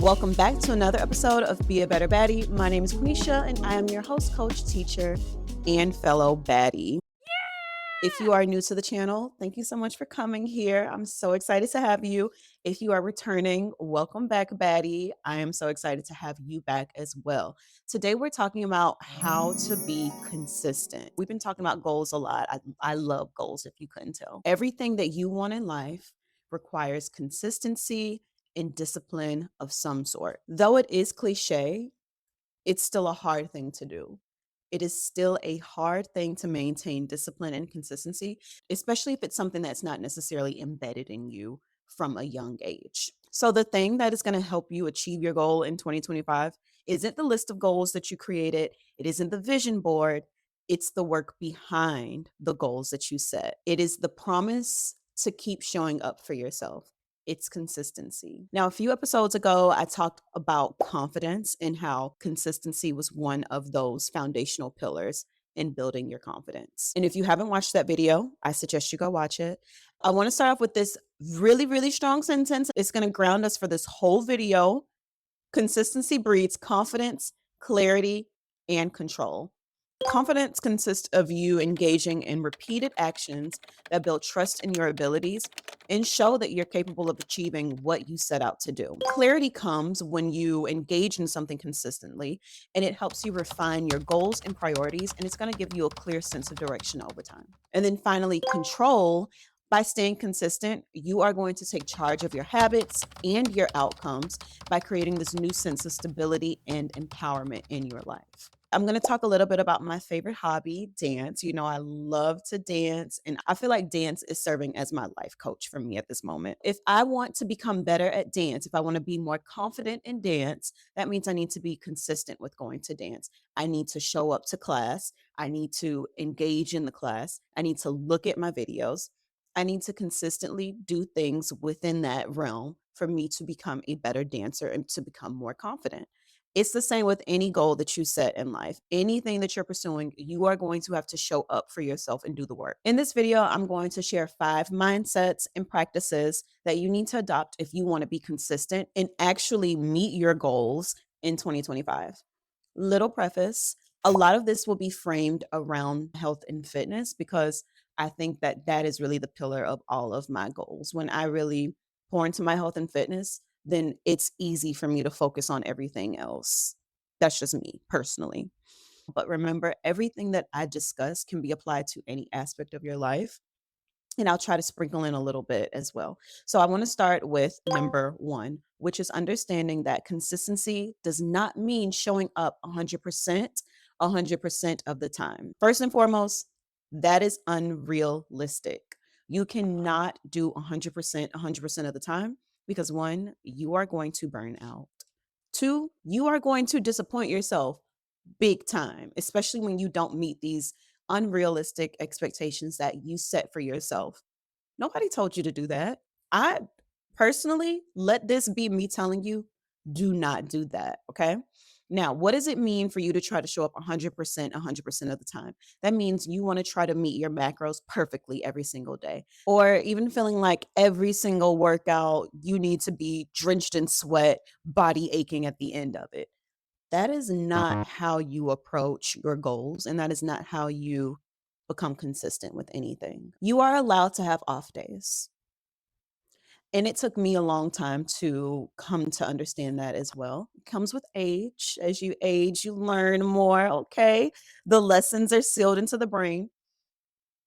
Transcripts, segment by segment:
Welcome back to another episode of Be a Better Baddie. My name is Quenisha, and I am your host, coach, teacher, and fellow baddie. If you are new to the channel, thank you so much for coming here. I'm so excited to have you. If you are returning, welcome back, baddie. I am so excited to have you back as well. Today, we're talking about how to be consistent. We've been talking about goals a lot. I love goals, if you couldn't tell. Everything that you want in life requires consistency and discipline of some sort. Though it is cliche, it's still a hard thing to do. It is still a hard thing to maintain discipline and consistency, especially if it's something that's not necessarily embedded in you from a young age. So, the thing that is going to help you achieve your goal in 2025 isn't the list of goals that you created, it isn't the vision board, it's the work behind the goals that you set. It is the promise to keep showing up for yourself. It's consistency. Now, a few episodes ago, I talked about confidence and how consistency was one of those foundational pillars in building your confidence. And if you haven't watched that video, I suggest you go watch it. I want to start off with this really, really strong sentence. It's going to ground us for this whole video. Consistency breeds confidence, clarity, and control. Confidence consists of you engaging in repeated actions that build trust in your abilities and show that you're capable of achieving what you set out to do. Clarity comes when you engage in something consistently, and it helps you refine your goals and priorities, and it's going to give you a clear sense of direction over time. And then finally, control. By staying consistent, you are going to take charge of your habits and your outcomes by creating this new sense of stability and empowerment in your life. I'm going to talk a little bit about my favorite hobby, dance. You know, I love to dance, and I feel like dance is serving as my life coach for me at this moment. If I want to become better at dance, if I want to be more confident in dance, that means I need to be consistent with going to dance. I need to show up to class. I need to engage in the class. I need to look at my videos. I need to consistently do things within that realm for me to become a better dancer and to become more confident. It's the same with any goal that you set in life. Anything that you're pursuing, you are going to have to show up for yourself and do the work. In this video, I'm going to share 5 mindsets and practices that you need to adopt if you want to be consistent and actually meet your goals in 2025. Little preface, a lot of this will be framed around health and fitness because I think that that is really the pillar of all of my goals. When I really pour into my health and fitness, then it's easy for me to focus on everything else. That's just me personally. But remember, everything that I discuss can be applied to any aspect of your life. And I'll try to sprinkle in a little bit as well. So I want to start with number 1, which is understanding that consistency does not mean showing up 100% of the time. First and foremost, that is unrealistic. You cannot do 100% of the time because 1, you are going to burn out. 2, you are going to disappoint yourself big time, especially when you don't meet these unrealistic expectations that you set for yourself. Nobody told you to do that. I personally, let this be me telling you, do not do that. Okay. Now, what does it mean for you to try to show up 100% of the time? That means you want to try to meet your macros perfectly every single day, or even feeling like every single workout, you need to be drenched in sweat, body aching at the end of it. That is not how you approach your goals, and that is not how you become consistent with anything. You are allowed to have off days. And it took me a long time to come to understand that as well. It comes with age. As you age, you learn more, okay? The lessons are sealed into the brain.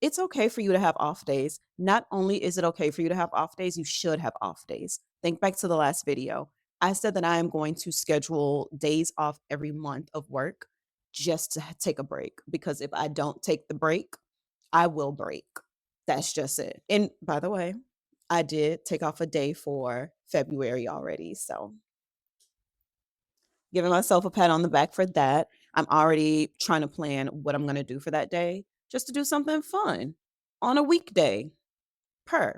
It's okay for you to have off days. Not only is it okay for you to have off days, you should have off days. Think back to the last video. I said that I am going to schedule days off every month of work just to take a break because if I don't take the break, I will break. That's just it. And by the way, I did take off a day for February already. So giving myself a pat on the back for that. I'm already trying to plan what I'm going to do for that day just to do something fun on a weekday.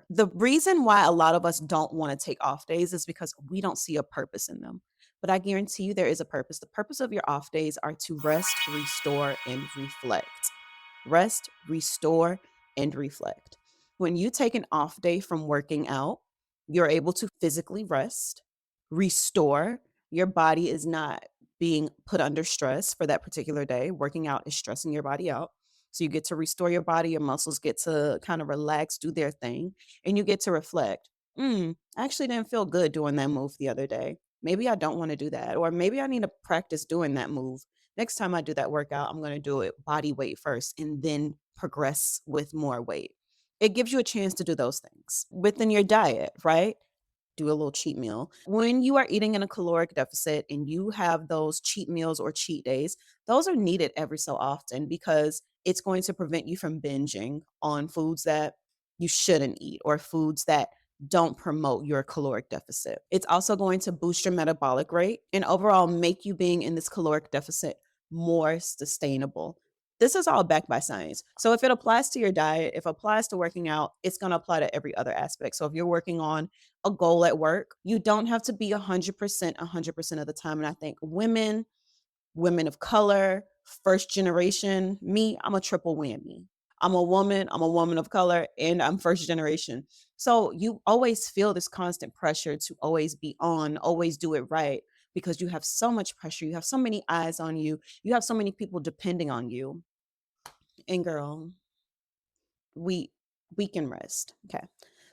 The reason why a lot of us don't want to take off days is because we don't see a purpose in them. But I guarantee you there is a purpose. The purpose of your off days are to rest, restore, and reflect. Rest, restore, and reflect. When you take an off day from working out, you're able to physically rest, restore, Your body is not being put under stress for that particular day. Working out is stressing your body out. So you get to restore your body, your muscles get to kind of relax, do their thing, and you get to reflect. I actually didn't feel good doing that move the other day. Maybe I don't want to do that. Or maybe I need to practice doing that move. Next time I do that workout, I'm going to do it body weight first and then progress with more weight. It gives you a chance to do those things within your diet, right? Do a little cheat meal. When you are eating in a caloric deficit and you have those cheat meals or cheat days, those are needed every so often because it's going to prevent you from binging on foods that you shouldn't eat or foods that don't promote your caloric deficit. It's also going to boost your metabolic rate and overall make you being in this caloric deficit more sustainable. This is all backed by science. So if it applies to your diet, if it applies to working out, it's going to apply to every other aspect. So if you're working on a goal at work, you don't have to be 100% of the time. And I think women of color, first generation, me, I'm a triple whammy. I'm a woman of color, and I'm first generation. So you always feel this constant pressure to always be on, always do it right because you have so much pressure. You have so many eyes on you. You have so many people depending on you. And girl, we we can rest. Okay.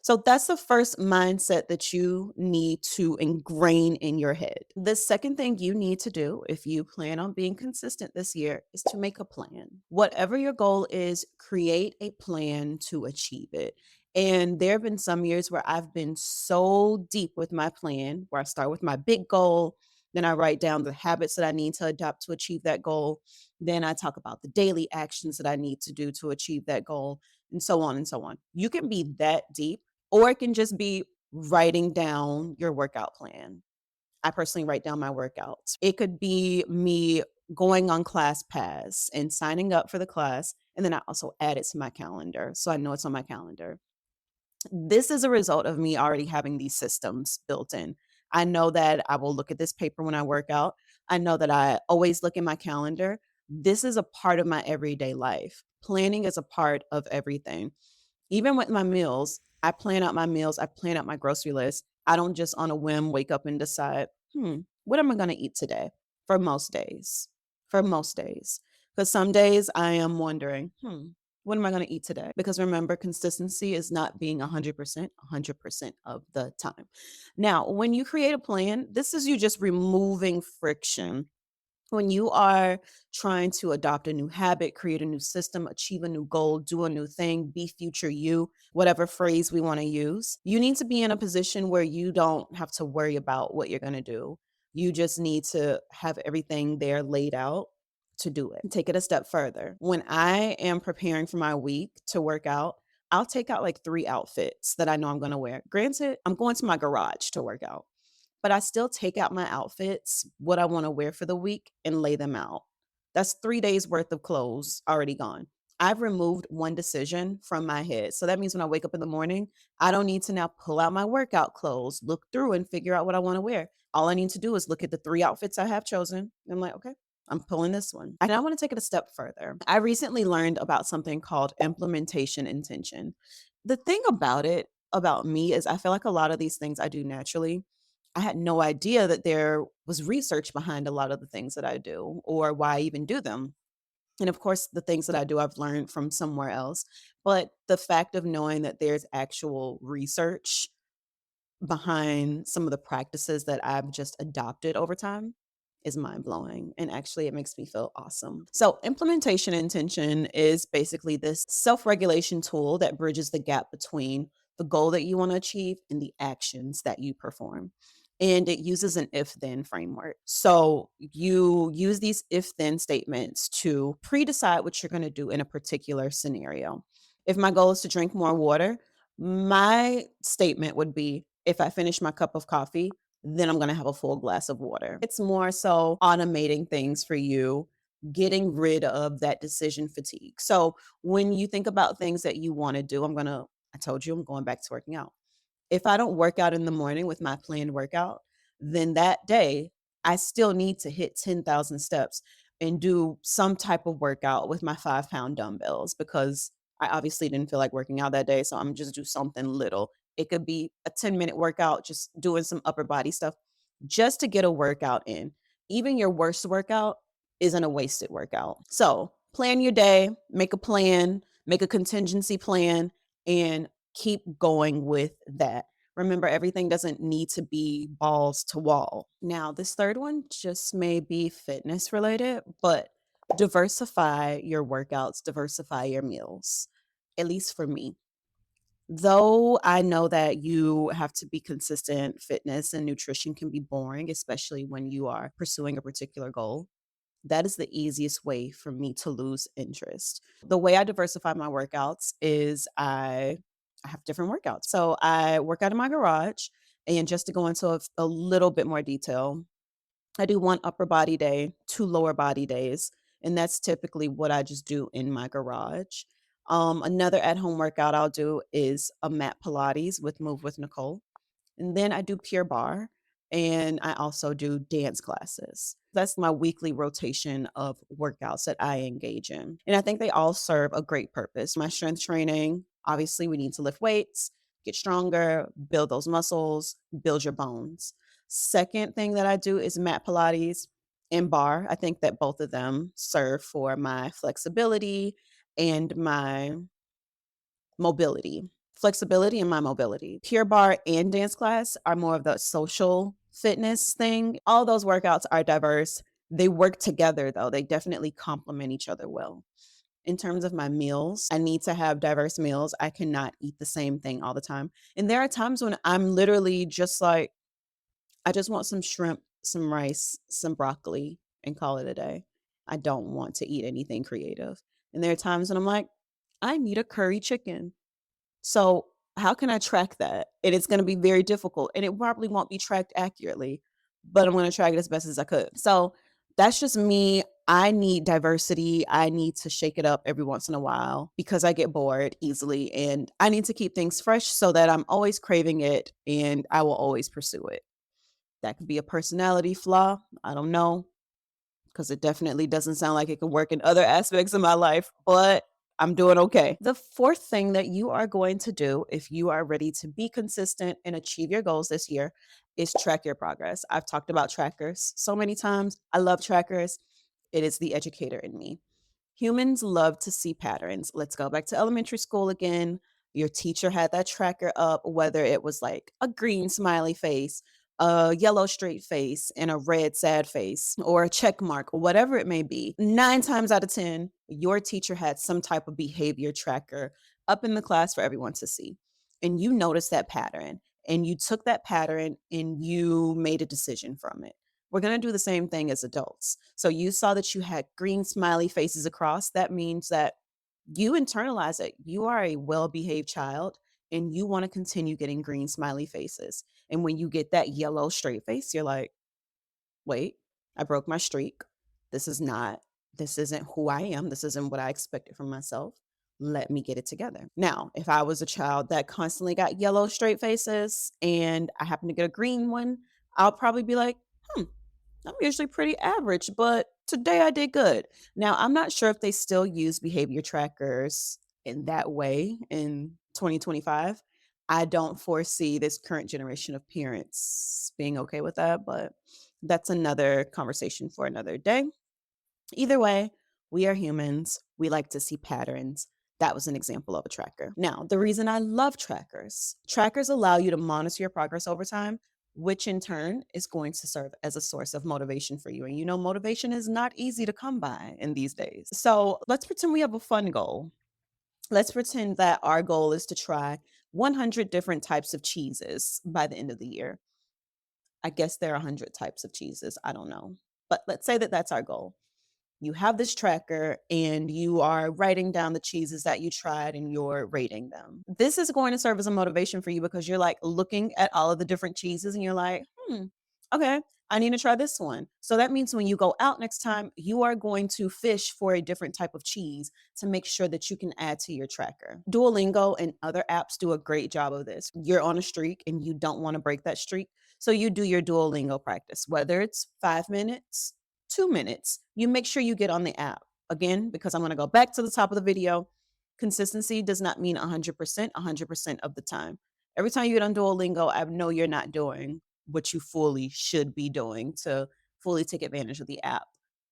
So that's the first mindset that you need to ingrain in your head. The second thing you need to do if you plan on being consistent this year is to make a plan. Whatever your goal is, create a plan to achieve it. And there have been some years where I've been so deep with my plan, where I start with my big goal, then I write down the habits that I need to adopt to achieve that goal. Then I talk about the daily actions that I need to do to achieve that goal and so on and so on. You can be that deep, or it can just be writing down your workout plan. I personally write down my workouts. It could be me going on ClassPass and signing up for the class. And then I also add it to my calendar. So I know it's on my calendar. This is a result of me already having these systems built in. I know that I will look at this paper when I work out. I know that I always look in my calendar. This is a part of my everyday life. Planning is a part of everything. Even with my meals, I plan out my meals, I plan out my grocery list. I don't just on a whim wake up and decide, what am I going to eat today? For most days. For most days. Because some days I am wondering, what am I going to eat today? Because remember, consistency is not being 100% of the time. Now, when you create a plan, this is you just removing friction when you are trying to adopt a new habit, create a new system, achieve a new goal, do a new thing, be future you, whatever phrase we want to use, you need to be in a position where you don't have to worry about what you're going to do. You just need to have everything there laid out to do it. Take it a step further. When I am preparing for my week to work out, I'll take out like 3 outfits that I know I'm going to wear. Granted, I'm going to my garage to work out, but I still take out my outfits, what I wanna wear for the week, and lay them out. That's 3 days worth of clothes already gone. I've removed one decision from my head. So that means when I wake up in the morning, I don't need to now pull out my workout clothes, look through and figure out what I wanna wear. All I need to do is look at the 3 outfits I have chosen. I'm like, "Okay, I'm pulling this one." And I wanna take it a step further. I recently learned about something called implementation intention. The thing about it, about me, is I feel like a lot of these things I do naturally. I had no idea that there was research behind a lot of the things that I do or why I even do them. And of course, the things that I do, I've learned from somewhere else. But the fact of knowing that there's actual research behind some of the practices that I've just adopted over time is mind blowing. And actually, it makes me feel awesome. So, implementation intention is basically this self regulation tool that bridges the gap between the goal that you want to achieve and the actions that you perform. And it uses an if then framework. So, you use these if then statements to pre decide what you're going to do in a particular scenario. If my goal is to drink more water, my statement would be if I finish my cup of coffee, then I'm going to have a full glass of water. It's more so automating things for you, getting rid of that decision fatigue. So when you think about things that you want to do, I told you I'm going back to working out. If I don't work out in the morning with my planned workout, then that day I still need to hit 10,000 steps and do some type of workout with my 5 pound dumbbells because I obviously didn't feel like working out that day. So I'm just do something little. It could be a 10-minute workout, just doing some upper body stuff. just to get a workout in. Even your worst workout isn't a wasted workout. So plan your day, make a plan, make a contingency plan, and keep going with that. Remember, everything doesn't need to be balls to wall. Now, this third one just may be fitness related, but diversify your workouts, diversify your meals, at least for me. Though I know that you have to be consistent, fitness and nutrition can be boring, especially when you are pursuing a particular goal. That is the easiest way for me to lose interest. The way I diversify my workouts is I have different workouts. So I work out in my garage. And just to go into a little bit more detail, I do one upper body day, two lower body days, and that's typically what I just do in my garage. Another at home workout I'll do is a mat Pilates with Move with Nicole. And then I do Pure Barre, and I also do dance classes. That's my weekly rotation of workouts that I engage in. And I think they all serve a great purpose. My strength training, obviously, we need to lift weights, get stronger, build those muscles, build your bones. Second thing that I do is mat Pilates and bar. I think that both of them serve for my flexibility and my mobility. Flexibility and my mobility. Pure Barre and dance class are more of the social fitness thing. All those workouts are diverse. They work together though. They definitely complement each other well. In terms of my meals, I need to have diverse meals. I cannot eat the same thing all the time. And there are times when I'm literally just like, I just want some shrimp, some rice, some broccoli, and call it a day. I don't want to eat anything creative. And there are times when I'm like, I need a curry chicken. So, how can I track that? And it's gonna be very difficult, and it probably won't be tracked accurately, but I'm gonna track it as best as I could. So, that's just me. I need diversity. I need to shake it up every once in a while because I get bored easily, and I need to keep things fresh so that I'm always craving it and I will always pursue it. That could be a personality flaw. I don't know because it definitely doesn't sound like it could work in other aspects of my life, but I'm doing okay. The fourth thing that you are going to do if you are ready to be consistent and achieve your goals this year is track your progress. I've talked about trackers so many times. I love trackers. It is the educator in me. Humans love to see patterns. Let's go back to elementary school again. Your teacher had that tracker up, whether it was like a green smiley face, a yellow straight face, and a red sad face, or a check mark, or whatever it may be. 9 times out of 10, your teacher had some type of behavior tracker up in the class for everyone to see. And you noticed that pattern, and you took that pattern and you made a decision from it. We're going to do the same thing as adults. So you saw that you had green smiley faces across. That means that you internalize it. You are a well behaved child and you want to continue getting green smiley faces. And when you get that yellow straight face, you're like, wait, I broke my streak. This is not, this isn't who I am. This isn't what I expected from myself. Let me get it together. Now, if I was a child that constantly got yellow straight faces and I happen to get a green one, I'll probably be like, hmm, I'm usually pretty average, but today I did good. Now, I'm not sure if they still use behavior trackers in that way in 2025. I don't foresee this current generation of parents being okay with that, but that's another conversation for another day. Either way, we are humans. We like to see patterns. That was an example of a tracker. Now, the reason I love trackers allow you to monitor your progress over time, which in turn is going to serve as a source of motivation for you. And you know, motivation is not easy to come by in these days. So let's pretend we have a fun goal. Let's pretend that our goal is to try 100 different types of cheeses by the end of the year. I guess there are 100 types of cheeses. I don't know. But let's say that that's our goal. You have this tracker and you are writing down the cheeses that you tried and you're rating them. This is going to serve as a motivation for you because you're like looking at all of the different cheeses and you're like, okay, I need to try this one. So that means when you go out next time, you are going to fish for a different type of cheese to make sure that you can add to your tracker. Duolingo and other apps do a great job of this. You're on a streak and you don't want to break that streak. So you do your Duolingo practice, whether it's 5 minutes, 2 minutes, you make sure you get on the app. Again, because I'm going to go back to the top of the video, consistency does not mean 100% of the time. Every time you get on Duolingo, I know you're not doing what you fully should be doing to fully take advantage of the app.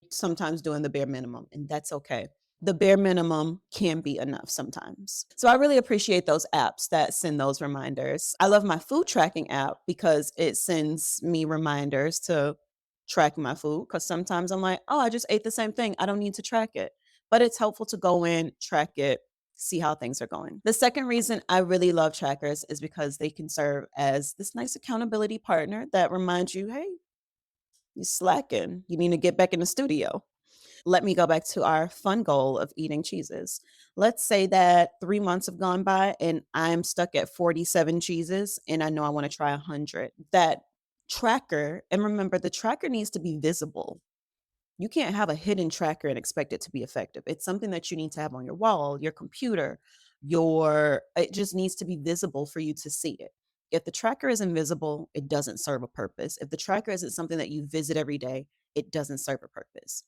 Sometimes doing the bare minimum, and that's okay. The bare minimum can be enough sometimes. So I really appreciate those apps that send those reminders. I love my food tracking app because it sends me reminders to track my food, because sometimes I'm like, oh, I just ate the same thing. I don't need to track it. But it's helpful to go in, track it, see how things are going. The second reason I really love trackers is because they can serve as this nice accountability partner that reminds you, hey, you slacking. You need to get back in the studio. Let me go back to our fun goal of eating cheeses. Let's say that 3 months have gone by and I'm stuck at 47 cheeses and I know I want to try 100. That tracker, and remember, the tracker needs to be visible. You can't have a hidden tracker and expect it to be effective. It's something that you need to have on your wall, your computer, it just needs to be visible for you to see it. If the tracker is invisible, it doesn't serve a purpose. If the tracker isn't something that you visit every day, it doesn't serve a purpose.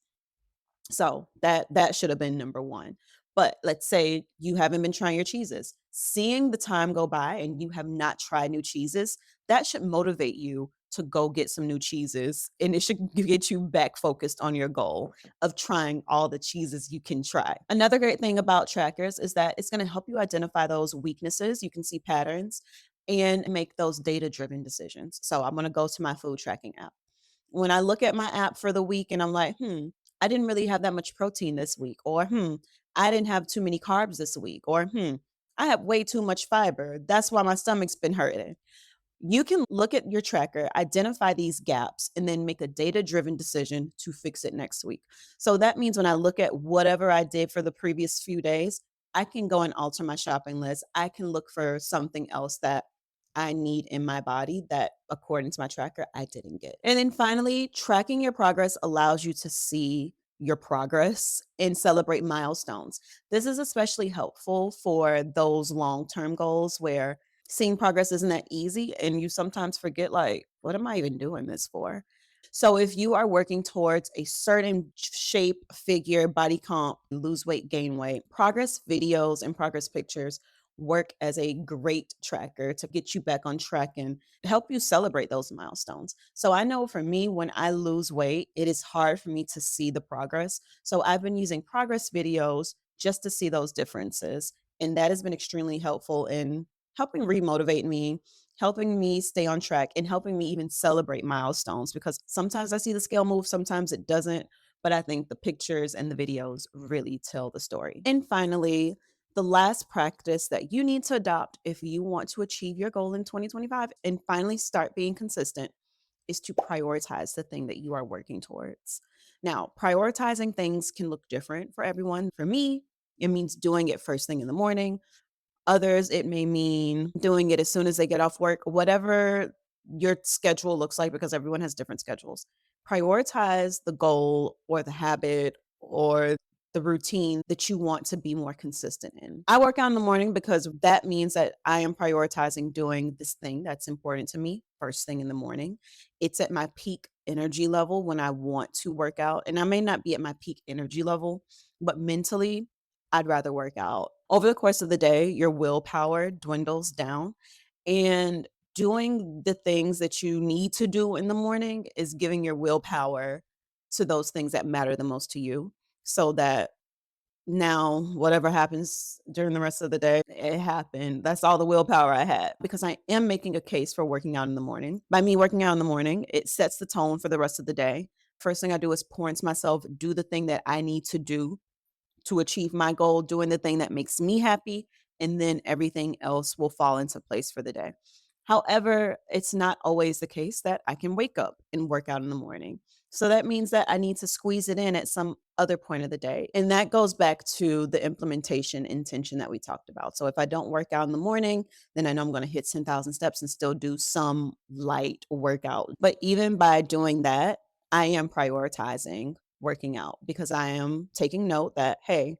So that should have been number 1. But let's say you haven't been trying your cheeses. Seeing the time go by and you have not tried new cheeses, that should motivate you to go get some new cheeses, and it should get you back focused on your goal of trying all the cheeses you can try. Another great thing about trackers is that it's going to help you identify those weaknesses. You can see patterns and make those data-driven decisions. So I'm going to go to my food tracking app. When I look at my app for the week and I'm like, I didn't really have that much protein this week, or I didn't have too many carbs this week, or I have way too much fiber. That's why my stomach's been hurting. You can look at your tracker, identify these gaps, and then make a data driven decision to fix it next week. So that means when I look at whatever I did for the previous few days, I can go and alter my shopping list. I can look for something else that I need in my body that, according to my tracker, I didn't get. And then finally, tracking your progress allows you to see your progress and celebrate milestones. This is especially helpful for those long term goals where seeing progress isn't that easy and you sometimes forget, like, what am I even doing this for? So if you are working towards a certain shape, figure, body comp, lose weight, gain weight, progress videos and progress pictures work as a great tracker to get you back on track and help you celebrate those milestones. So I know for me, when I lose weight, it is hard for me to see the progress. So I've been using progress videos just to see those differences. And that has been extremely helpful in helping remotivate me, helping me stay on track, and helping me even celebrate milestones, because sometimes I see the scale move, sometimes it doesn't. But I think the pictures and the videos really tell the story. And finally, the last practice that you need to adopt if you want to achieve your goal in 2025 and finally start being consistent is to prioritize the thing that you are working towards. Now, prioritizing things can look different for everyone. For me, it means doing it first thing in the morning. Others, it may mean doing it as soon as they get off work, whatever your schedule looks like, because everyone has different schedules. Prioritize the goal or the habit or the routine that you want to be more consistent in. I work out in the morning because that means that I am prioritizing doing this thing that's important to me first thing in the morning. It's at my peak energy level when I want to work out. And I may not be at my peak energy level, but mentally, I'd rather work out. Over the course of the day, your willpower dwindles down, and doing the things that you need to do in the morning is giving your willpower to those things that matter the most to you, so that now whatever happens during the rest of the day, it happened. That's all the willpower I had, because I am making a case for working out in the morning. By me working out in the morning, it sets the tone for the rest of the day. First thing I do is pour into myself, do the thing that I need to do to achieve my goal, doing the thing that makes me happy, and then everything else will fall into place for the day. However, it's not always the case that I can wake up and work out in the morning. So that means that I need to squeeze it in at some other point of the day. And that goes back to the implementation intention that we talked about. So if I don't work out in the morning, then I know I'm going to hit 10,000 steps and still do some light workout. But even by doing that, I am prioritizing working out, because I am taking note that, hey,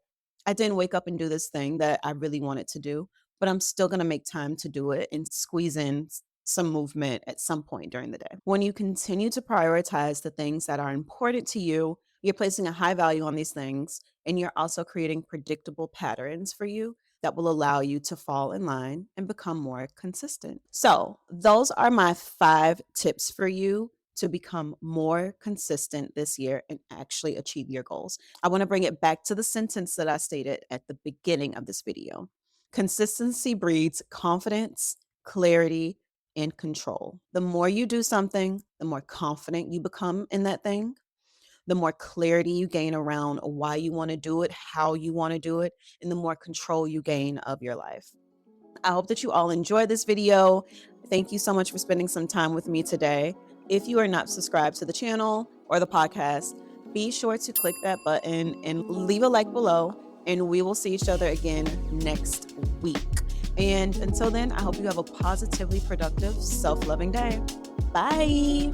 I didn't wake up and do this thing that I really wanted to do, but I'm still going to make time to do it and squeeze in some movement at some point during the day. When you continue to prioritize the things that are important to you, you're placing a high value on these things, and you're also creating predictable patterns for you that will allow you to fall in line and become more consistent. So, those are my 5 tips for you to become more consistent this year and actually achieve your goals. I want to bring it back to the sentence that I stated at the beginning of this video. Consistency breeds confidence, clarity, and control. The more you do something, the more confident you become in that thing, the more clarity you gain around why you want to do it, how you want to do it, and the more control you gain of your life. I hope that you all enjoyed this video. Thank you so much for spending some time with me today. If you are not subscribed to the channel or the podcast, be sure to click that button and leave a like below, and we will see each other again next week. And until then, I hope you have a positively productive, self-loving day. Bye.